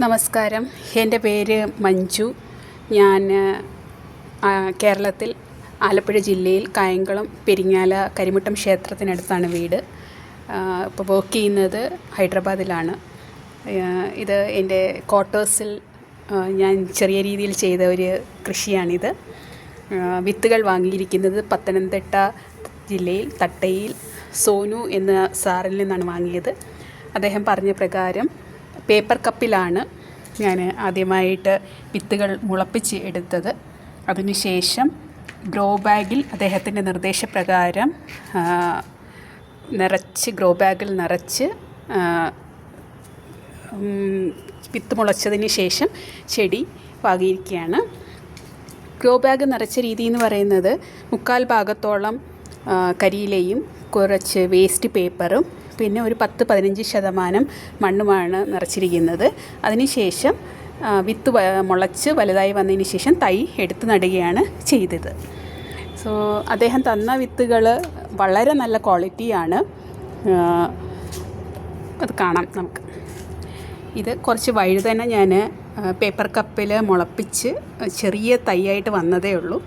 നമസ്കാരം, എൻ്റെ പേര് മഞ്ജു. ഞാൻ കേരളത്തിൽ ആലപ്പുഴ ജില്ലയിൽ കായംകുളം പെരിങ്ങാല കരിമുട്ടം ക്ഷേത്രത്തിനടുത്താണ് വീട്. ഇപ്പോൾ വർക്ക് ചെയ്യുന്നത് ഹൈദരാബാദിലാണ്. ഇത് എൻ്റെ ക്വാർട്ടേഴ്സിൽ ഞാൻ ചെറിയ രീതിയിൽ ചെയ്ത ഒരു കൃഷിയാണിത്. വിത്തുകൾ വാങ്ങിയിരിക്കുന്നത് പത്തനംതിട്ട ജില്ലയിൽ തട്ടയിൽ സോനു എന്ന സാറിൽ നിന്നാണ് വാങ്ങിയത്. അദ്ദേഹം പറഞ്ഞ പ്രകാരം പേപ്പർ കപ്പിലാണ് ഞാൻ ആദ്യമായിട്ട് വിത്തുകൾ മുളപ്പിച്ച് എടുത്തത്. അതിനുശേഷം ഗ്രോ ബാഗിൽ അദ്ദേഹത്തിൻ്റെ നിർദ്ദേശപ്രകാരം ഗ്രോ ബാഗിൽ നിറച്ച് വിത്ത് മുളച്ചതിന് ശേഷം ചെടി പാകിയിരിക്കുകയാണ്. ഗ്രോ ബാഗ് നിറച്ച രീതി എന്ന് പറയുന്നത് 3/4 ഭാഗത്തോളം കരിയിലയും കുറച്ച് വേസ്റ്റ് പേപ്പറും പിന്നെ ഒരു 10-15% മണ്ണുമാണ് നിറച്ചിരിക്കുന്നത്. അതിനുശേഷം വിത്ത് മുളച്ച് വലുതായി വന്നതിന് ശേഷം തൈ എടുത്ത് നടുകയാണ് ചെയ്തത്. അദ്ദേഹം തന്ന വിത്തുകൾ വളരെ നല്ല ക്വാളിറ്റിയാണ്. അത് കാണാം നമുക്ക്. ഇത് കുറച്ച് വഴുതന ഞാൻ പേപ്പർ കപ്പിൽ മുളപ്പിച്ച് ചെറിയ തൈയായിട്ട് വന്നതേ ഉള്ളൂ.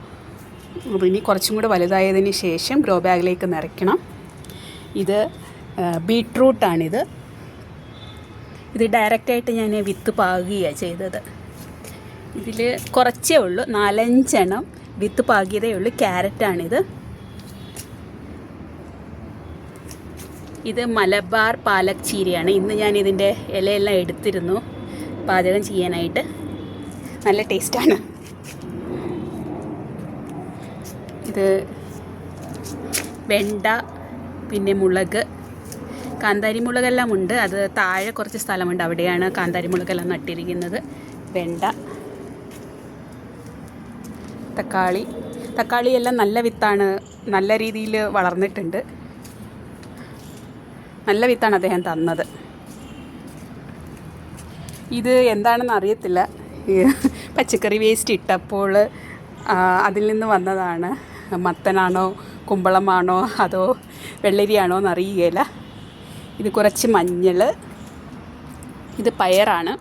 അതിനി കുറച്ചും കൂടെ വലുതായതിന് ശേഷം ഗ്രോ ബാഗിലേക്ക് നിറയ്ക്കണം. ഇത് ബീട്രൂട്ടാണിത്. ഇത് ഡയറക്റ്റായിട്ട് ഞാൻ വിത്ത് പാകുകയാണ് ചെയ്തത്. ഇതിൽ കുറച്ചേ ഉള്ളൂ, 4-5 എണ്ണം വിത്ത് പാകിയതേ ഉള്ളൂ. ക്യാരറ്റാണിത്. ഇത് മലബാർ പാലക് ചീരയാണ്. ഇന്ന് ഞാൻ ഇതിൻ്റെ ഇലയെല്ലാം എടുത്തിരുന്നു പാചകം ചെയ്യാനായിട്ട്. നല്ല ടേസ്റ്റാണ്. ഇത് വെണ്ട, പിന്നെ മുളക്, കാന്താരി മുളകെല്ലാം ഉണ്ട്. അത് താഴെ കുറച്ച് സ്ഥലമുണ്ട്, അവിടെയാണ് കാന്താരി മുളകെല്ലാം നട്ടിരിക്കുന്നത്. വെണ്ട, തക്കാളിയെല്ലാം നല്ല വിത്താണ്, നല്ല രീതിയിൽ വളർന്നിട്ടുണ്ട്. നല്ല വിത്താണ് അദ്ദേഹം തന്നത്. ഇത് എന്താണെന്ന് അറിയത്തില്ല. പച്ചക്കറി വേസ്റ്റ് ഇട്ടപ്പോൾ അതിൽ നിന്ന് വന്നതാണ്. മത്തനാണോ കുമ്പളമാണോ അതോ വെള്ളരിയാണോ എന്നറിയുകയില്ല. ഇത് കുറച്ച് മഞ്ഞൾ. ഇത് പയറാണ്.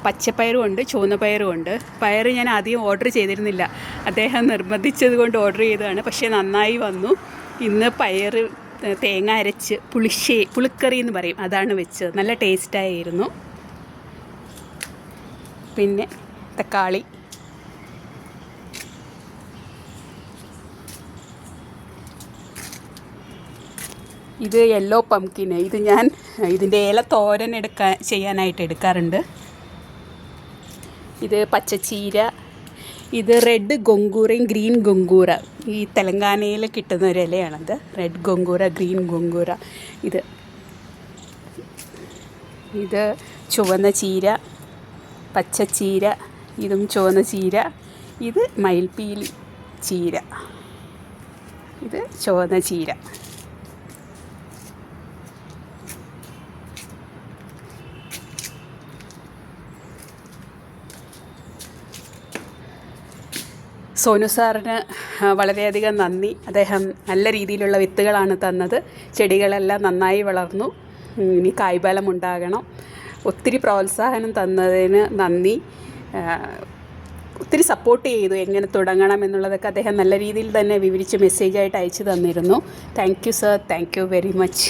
പച്ചപ്പയറും ഉണ്ട്, ചുവന്ന പയറും ഉണ്ട്. പയർ ഞാൻ ആദ്യം ഓർഡർ ചെയ്തിരുന്നില്ല, അദ്ദേഹം നിർബന്ധിച്ചത് കൊണ്ട് ഓർഡർ ചെയ്തതാണ്. പക്ഷേ നന്നായി വന്നു. ഇന്ന് പയർ തേങ്ങ അരച്ച് പുളിക്കറി എന്ന് പറയും, അതാണ് വെച്ചത്. നല്ല ടേസ്റ്റായിരുന്നു. പിന്നെ തക്കാളി, ഇത് യെല്ലോ പംകിന്. ഇത് ഞാൻ ഇതിൻ്റെ ഇല തോരൻ ചെയ്യാനായിട്ട് എടുക്കാറുണ്ട്. ഇത് പച്ചച്ചീര. ഇത് റെഡ് ഗൊങ്കൂറയും ഗ്രീൻ ഗൊങ്കൂറ. ഈ തെലങ്കാനയിൽ കിട്ടുന്ന ഒരു ഇലയാണത്. Red ഗൊങ്കൂറ, green ഗൊങ്കൂറ. ഇത് ചുവന്ന ചീര, പച്ചച്ചീര. ഇതും ചുവന്ന ചീര. ഇത് മയിൽപ്പീലി ചീര. ഇത് ചുവന്ന ചീര. സോനു സാറിന് വളരെയധികം നന്ദി. അദ്ദേഹം നല്ല രീതിയിലുള്ള വിത്തുകളാണ് തന്നത്. ചെടികളെല്ലാം നന്നായി വളർന്നു. ഇനി കായ്ഫലം ഉണ്ടാകണം. ഒത്തിരി പ്രോത്സാഹനം തന്നതിന് നന്ദി. ഒത്തിരി സപ്പോർട്ട് ചെയ്തു എങ്ങനെ തുടങ്ങണം എന്നുള്ളതൊക്കെ അദ്ദേഹം നല്ല രീതിയിൽ തന്നെ വിവരിച്ച് മെസ്സേജായിട്ട് അയച്ചു തന്നിരുന്നു. Thank you sir, thank you very much.